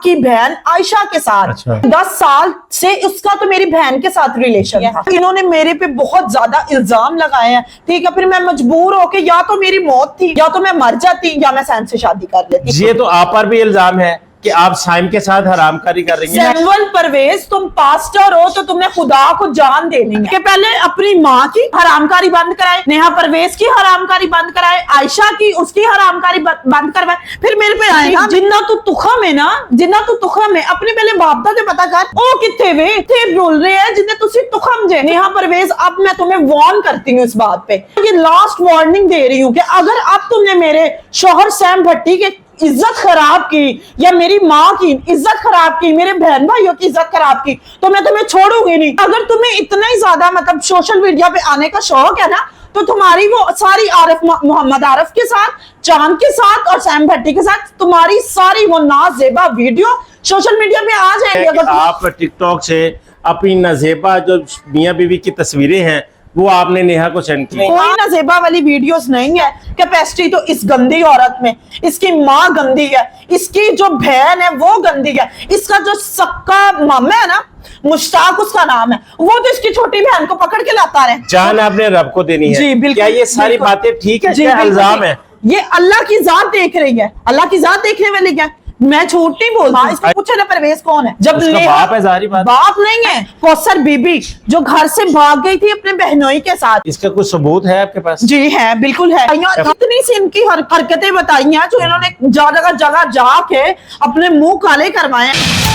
की बहन आयशा के साथ। अच्छा। 10 साल से उसका तो मेरी बहन के साथ रिलेशन था। इन्होंने मेरे पे बहुत ज्यादा इल्जाम लगाए हैं, ठीक है। फिर मैं मजबूर होके या तो मेरी मौत थी या तो मैं मर जाती या मैं सैम से शादी कर लेती। ये तो आप पर भी इल्जाम है कि आप साइम के साथ हरामकारी कर रही हैं। सैमुअल परवेज, तुम पास्टर हो तो तुमने खुदा को जान देनी है कि पहले अपनी माँ की हरामकारी बंद कराए, नेहा परवेज की हरामकारी बंद कराए, आयशा की उसकी हरामकारी बंद करवाए, फिर मेरे पे आए ना जिन्ना तू तुखम है ना, जिन्ना तू तुखम है अपने पहले बाप दा पता कर ओ किथे वे थे बोल रहे हैं जिन्हें तुसी तुखम जे। नेहा परवेज, अब मैं तुम्हें वार्न करती हूँ इस बात पे, ये लास्ट वार्निंग दे रही हूँ कि अगर अब तुमने मेरे शौहर सैम भट्टी के इज्जत खराब की या मेरी माँ की इज्जत खराब की, मेरे बहन भाइयों की इज्जत खराब की, तो मैं तुम्हें छोड़ूंगी नहीं। अगर तुम्हें इतना ही ज्यादा मतलब सोशल मीडिया पे आने का शौक है ना, तो तुम्हारी वो सारी मोहम्मद आरिफ के साथ, चांद के साथ और सैम भट्टी के साथ तुम्हारी सारी वो नाजेबा वीडियो सोशल मीडिया पे आ जाएंगी। अगर आप टिकटॉक से अपनी नाजेबा जो मियाँ बीवी की तस्वीरें हैं वो आपने नेहा को सेंड की। कोई नाजेबा वाली वीडियोस नहीं है। कैपेसिटी तो इस गंदी औरत में, इसकी माँ गंदी है, इसकी जो बहन है वो गंदी है, इसका जो सक्का मामा है ना मुश्ताक उसका नाम है, वो तो इसकी छोटी बहन को पकड़ के लाता रहे। जान आपने रब को देनी है। जी बिल्कुल। क्या ये सारी बातें ठीक है? क्या इल्जाम है? ये अल्लाह की जात देख रही है, अल्लाह की जात देखने वाली क्या, मैं झूठ नहीं बोलती। इसको पूछे ना परवेज कौन है, जब बाप है, जाहिर बात। बाप नहीं है, कौसर बीबी जो घर से भाग गई थी अपने बहनोई के साथ। इसका कुछ सबूत है आपके पास? जी है, बिल्कुल है। इतनी सी इनकी हरकतें बताई हैं जो इन्होंने जगह जगह जाके अपने मुंह काले करवाए हैं।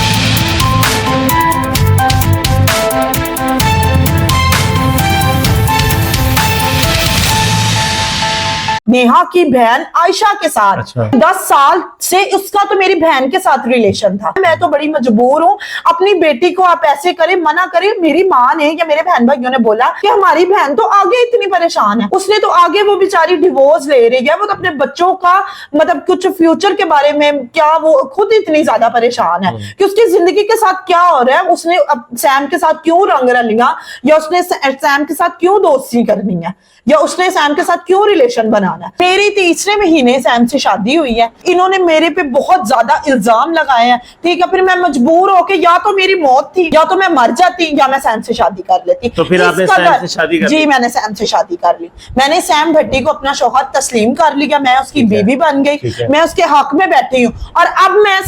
नेहा की बहन आयशा के साथ। अच्छा। 10 साल से उसका तो मेरी बहन के साथ रिलेशन था। मैं तो बड़ी मजबूर हूँ, अपनी बेटी को आप ऐसे करें, मना करें। मेरी माँ ने या मेरे बहन भाइयों ने बोला कि हमारी बहन तो आगे इतनी परेशान है, उसने तो आगे वो बेचारी डिवोर्स ले रही है, वो तो अपने बच्चों का मतलब कुछ फ्यूचर के बारे में क्या वो खुद इतनी ज्यादा परेशान है कि उसकी जिंदगी के साथ क्या हो रहा है, उसने अब सैम के साथ क्यों रंग रलियां, या उसने सैम के साथ क्यों दोस्ती करनी है, या उसने सैम के साथ क्यों रिलेशन बनाना है। मेरी तीसरे महीने सैम से शादी हुई है, इन्होंने मेरे पे बहुत ज्यादा इल्जाम लगाए हैं, ठीक है। फिर मैं मजबूर होके या तो मेरी मौत थी या तो मैं मर जाती या मैं सैम से शादी कर लेती। तो फिर आपने सैम से शादी कर ली? जी मैंने सैम से शादी कर ली। मैंने सैम भट्टी को अपना शौहर तस्लीम कर लिया, मैं उसकी बीवी बन गई, मैं उसके हक में बैठी हूँ। और अब मैं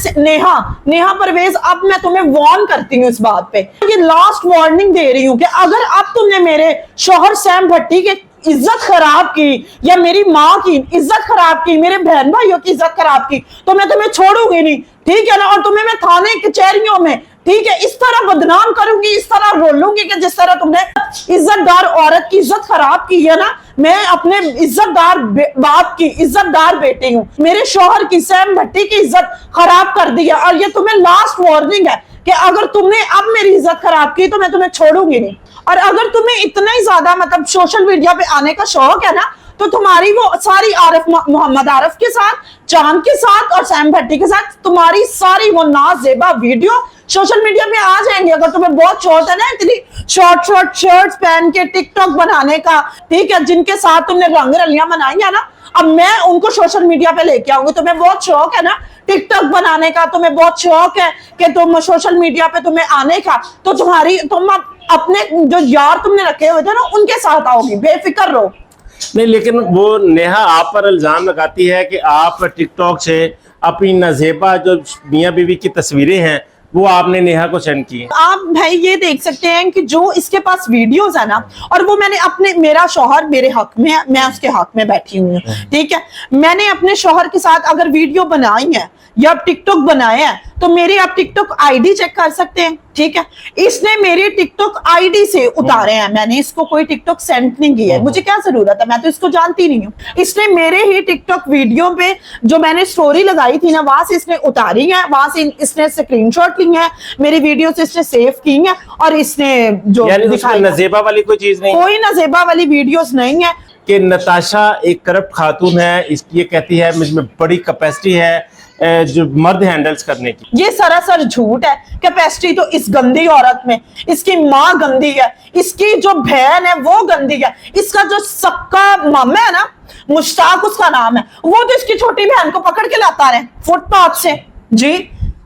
नेहा परवेज, अब मैं तुम्हें वार्न करती हूँ इस बात पे, ये लास्ट वार्निंग दे रही हूँ कि अगर अब तुमने मेरे शौहर सैम भट्टी के इज्जत खराब की या मेरी माँ की इज्जत खराब की, मेरे बहन भाइयों की इज्जत खराब की, तो मैं तुम्हें छोड़ूंगी नहीं, ठीक है ना। और तुम्हें मैं थाने कचहरियों में, ठीक है, इस तरह बदनाम करूंगी, इस तरह रोलूंगी कि जिस तरह तुमने इज्जतदार औरत की इज्जत खराब की है ना। मैं अपने इज्जतदार बाप की इज्जतदार बेटी हूँ, मेरे शौहर की सैम भट्टी की इज्जत खराब कर दी है। और ये तुम्हें लास्ट वार्निंग है कि अगर तुमने अब मेरी इज्जत खराब की तो मैं तुम्हें छोड़ूंगी नहीं। और अगर तुम्हें इतना ही ज्यादा मतलब सोशल मीडिया पे आने का शौक है ना, तो तुम्हारी वो सारी मोहम्मद आरिफ के साथ, चांद के साथ और सैम भट्टी के साथ तुम्हारी सारी वो नाजेबा वीडियो सोशल मीडिया पे आ जाएंगे। अगर तुम्हें बहुत शौक है ना इतनी शॉर्ट शर्ट्स पहन के टिकटॉक बनाने का, ठीक है, जिनके साथ तुमने रंग रलियां बनाई है ना, अब मैं उनको सोशल मीडिया पे लेके आऊंगी। तुम्हें बहुत शौक है ना टिकटॉक बनाने का, तुम्हें बहुत शौक है कि तुम सोशल मीडिया पे तुम्हें आने का, तो तुम अपने जो यार तुमने रखे हुए थे ना उनके साथ आओगी, बेफिक्र रहो। नहीं, लेकिन वो नेहा आप पर इल्जाम लगाती है कि आप टिकटॉक से अपनी नाजेबा जो मियाँ बीवी की तस्वीरें हैं वो आपने नेहा को सेंड की है। आप भाई ये देख सकते हैं कि जो इसके पास वीडियोस है ना, और वो मैंने अपने, मेरा शौहर मेरे हक में है, मैं उसके हक में बैठी हुई हूँ, ठीक है। मैंने अपने शौहर के साथ अगर वीडियो बनाई है या टिकटॉक बनाया है तो मेरी आप टिकटॉक आईडी चेक कर सकते हैं, ठीक है। इसने मेरी टिकटॉक आईडी से उतारे हैं, मैंने इसको कोई टिकटॉक सेंड नहीं किया है, मुझे क्या जरूरत है, मैं तो इसको जानती नहीं हूँ। इसने मेरे ही टिकटॉक वीडियो पे जो मैंने स्टोरी लगाई थी ना, वहां से इसने उतारी है, वहां से इसने स्क्रीनशॉट ली है, मेरी वीडियो से इसने सेव की है, और इसने जो नजेबा वाली कोई चीज नहीं, कोई नजेबा वाली वीडियोस नहीं है। कि नताशा एक करप्ट खातून है, ये कहती है मुझमें बड़ी कैपेसिटी है जो मर्द हैंडल्स करने की। ये सरासर झूठ है। कैपेसिटी तो इस गंदी औरत में, इसकी माँ गंदी है, इसकी जो बहन है वो गंदी है, इसका जो सक्का मामा है ना मुश्ताक उसका नाम है, वो तो इसकी छोटी बहन को पकड़ के लाता रहे फुटपाथ से। जी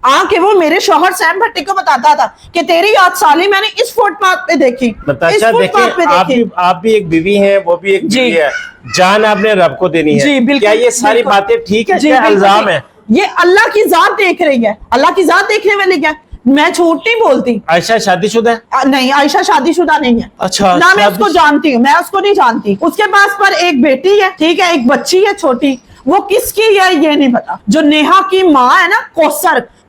आके वो मेरे शौहर सैम भट्टी को बताता था कि तेरी याद साली मैंने इस फुटपाथ पे देखी, इस नताशा फुटपाथ पे देखिए, देखी। आप भी एक बीवी हैं, वो भी एक जी। बीवी है, जान आपने रब को देनी है। जी बिल्कुल। क्या ये सारी बिल्कुल। बातें ठीक है, जी, क्या बिल्कुल इल्जाम ठीक। है? ये अल्लाह की जात देख रही है, अल्लाह की जात देखने वाली क्या, मैं झूठ नहीं बोलती। आयशा शादीशुदा है? नहीं, आयशा शादीशुदा नहीं है। अच्छा, ना मैं उसको जानती हूँ, मैं उसको नहीं जानती। उसके पास पर एक बेटी है, ठीक है, एक बच्ची है छोटी, वो किसकी है ये नहीं पता। जो नेहा की माँ है ना,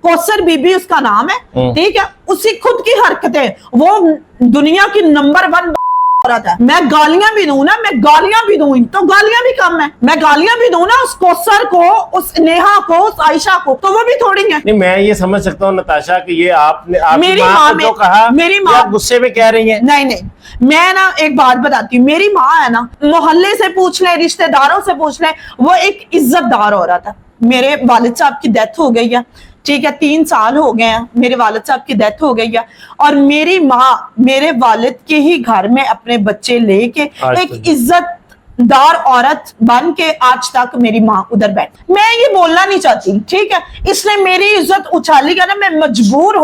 कौसर बीबी उसका नाम है, ठीक है, उसी खुद की हरकतें, वो दुनिया की नंबर 1 औरत है। मैं गालियां भी दूं ना, मैं गालियां भी दूं तो गालियां भी कम है, मैं गालियां भी दूं ना उस कौसर को, उस नेहा को, उस आयशा को, तो वो भी थोड़ी है। नहीं, मैं ये समझ सकता हूँ नताशा कि ये आपने आपकी मेरी माँ माँ को में- जो कहा, मेरी ये माँ- आप गुस्से में कह रही हैं। नहीं, मैं ना एक बात बताती हूँ, मेरी माँ है ना, मोहल्ले से पूछ ले, रिश्तेदारों से पूछ ले, वो एक इज्जतदार औरत है। मेरे वालिद साहब की डेथ हो गई है, ठीक है, 3 साल हो गए हैं, मेरे वालिद साहब की डेथ हो गई है, और मेरी माँ मेरे वालिद के ही घर में अपने बच्चे लेके एक इज्जतदार औरत बन के आज तक मेरी माँ उधर बैठ। मैं ये बोलना नहीं चाहती, ठीक है, इसने मेरी इज्जत उछाली का ना, मैं मजबूर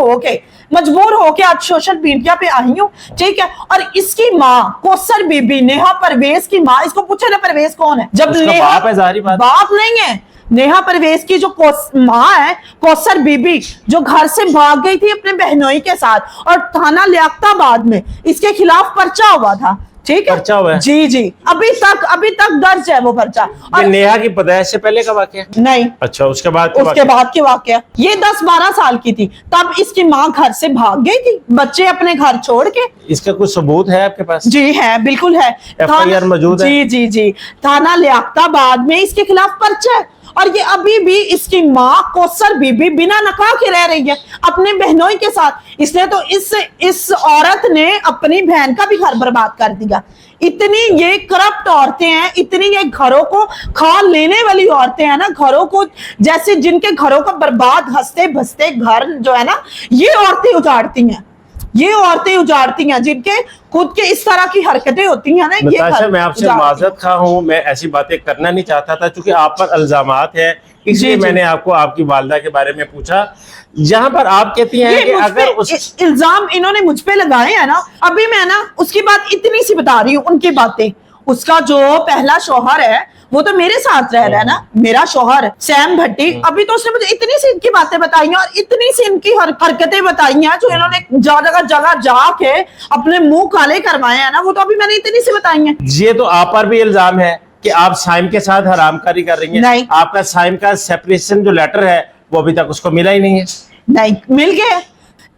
होके आज सोशल मीडिया पे आई हूँ, ठीक है। और इसकी माँ कौसर बीबी, नेहा परवेज की माँ, इसको पूछे ना परवेज कौन है, जब उसका नेहा बाप है, जाहिर बात। बाप नहीं है, नेहा परवेज की जो माँ है कौसर बीबी, जो घर से भाग गई थी अपने बहनोई के साथ, और थाना लियाकताबाद में इसके खिलाफ पर्चा हुआ था, ठीक है, पर्चा हुआ है? जी अभी तक दर्ज है वो पर्चा। ये और नेहा की पैदाइश से पहले का वाकया? नहीं, अच्छा, उसके बाद का उसके वाकया? बाद के वाकया, ये 10-12 साल की थी तब इसकी माँ घर से भाग गई थी, बच्चे अपने घर छोड़ के। इसका कुछ सबूत है आपके पास? जी है, बिल्कुल है, FIR मौजूद है? जी थाना लियाकताबाद में इसके खिलाफ पर्चा है, और ये अभी भी इसकी माँ कौसर बीबी बिना नकाह के रह रही है अपने बहनोई के साथ। इसने तो इस औरत ने अपनी बहन का भी घर बर्बाद कर दिया। इतनी ये करप्ट औरतें हैं, इतनी ये घरों को खा लेने वाली औरतें हैं ना, घरों को, जैसे जिनके घरों का बर्बाद हंसते भसते घर जो है ना, ये औरतें उजाड़ती हैं, जिनके खुद के इस तरह की हरकतें होती हैं ना, ये नताशा, मैं आपसे माजरत खा हूँ, मैं ऐसी बातें करना नहीं चाहता था, क्योंकि आप पर इल्जामात है, इसलिए जी। मैंने आपको आपकी वालिदा के बारे में पूछा, जहां पर आप कहती हैं कि अगर उस इल्जाम इन्होंने मुझ पे लगाए हैं ना, अभी मैं ना उसकी बात इतनी सी बता रही हूँ, उनकी बातें। उसका जो पहला शौहर है वो तो मेरे साथ रह रहा है ना, मेरा शौहर सैम भट्टी, अभी तो उसने मुझे इतनी सी इनकी बातें बताई हैं और इतनी सी इनकी हरकतें बताई हैं जो इन्होंने जगह जाके अपने मुंह काले करवाए हैं ना, वो तो अभी मैंने इतनी सी बताई हैं। ये तो आप पर भी इल्जाम है कि आप साइम के साथ हरामकारी कर रही हैं। नहीं। आपका साइम का सेपरेशन जो लेटर है वो अभी तक उसको मिला ही नहीं है। नहीं मिल गया,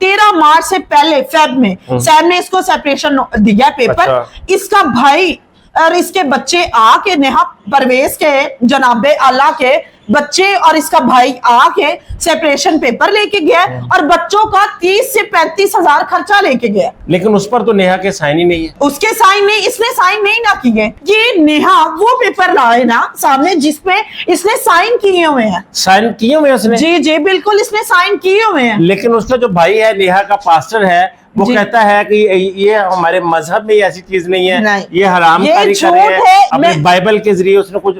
13 मार्च से पहले फेब में सैम ने इसको सेपरेशन दिया पेपर। अच्छा। इसका भाई और इसके बच्चे आके, नेहा परवेज के जनाबे आला के बच्चे और इसका भाई आके सेपरेशन पेपर लेके गया और बच्चों का 30 से 35 हजार खर्चा लेके गया। लेकिन उस पर तो नेहा के साइन ही नहीं है। उसके साइन नहीं, इसने साइन नहीं ना किए। ये नेहा वो पेपर लाए ना सामने जिसपे इसने साइन किए हुए हैं। साइन किए हुए उसने? जी बिल्कुल, इसने साइन किए हुए हैं। लेकिन उसका जो भाई है, नेहा का पास्टर है, वो जी। कहता है कि ये हमारे मजहब में ऐसी चीज नहीं है, नहीं। ये हरामकारी ये कर रहे झूठ हैं। है। अपने मैं- बाइबल के जरिए उसने कुछ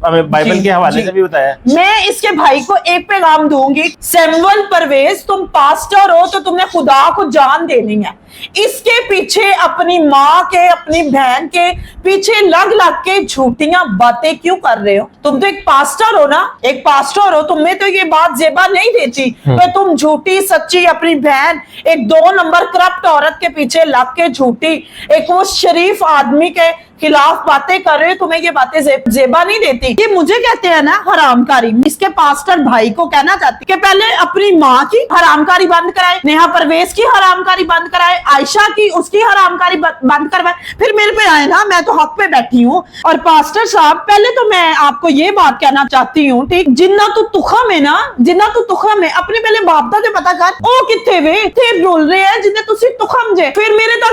हमें बाइबल जी, के हवाले जी। से भी बताया। मैं इसके भाई को एक पैगाम दूंगी, सैमुअल परवेज, तुम पास्टर हो तो तुमने खुदा को जान देनी है। इसके पीछे अपनी माँ के, अपनी बहन के पीछे लग के झूठियां बातें क्यों कर रहे हो? तुम तो एक पास्टर हो ना, एक पास्टर हो, तुम्हें तो ये बात जेबा नहीं देती, तो तुम झूठी सच्ची अपनी बहन, एक 2 नंबर करप्ट औरत के पीछे लग के झूठी, एक वो शरीफ आदमी के खिलाफ बातें कर रहे हो, तुम्हें ये बातें जेबा नहीं देती। ये मुझे कहते हैं ना हरामकारी। इसके पास्टर भाई को कहना चाहती कि पहले अपनी माँ की हरामकारी बंद कराए, नेहा परवेज की हरामकारी बंद कराए, आयशा की उसकी हरामकारी बंद करवाए, फिर मेरे पे आए ना, मैं तो हक पे बैठी हूँ। और पास्टर साहब, पहले तो मैं आपको ये बात कहना चाहती हूँ, ठीक, जिन्ना तू तुखम है ना, जिन्ना तू तुखम है, अपने पहले बाप दा ते पता कर ओ किथे वे थे बोल रहे हैं जिन्हें तुसी तुखम जे, फिर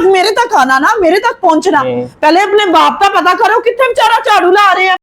मेरे तक आना ना, मेरे तक पहुंचना। पहले अपने बाप का पता करो कितने बेचारा झाड़ू ला रहे हैं,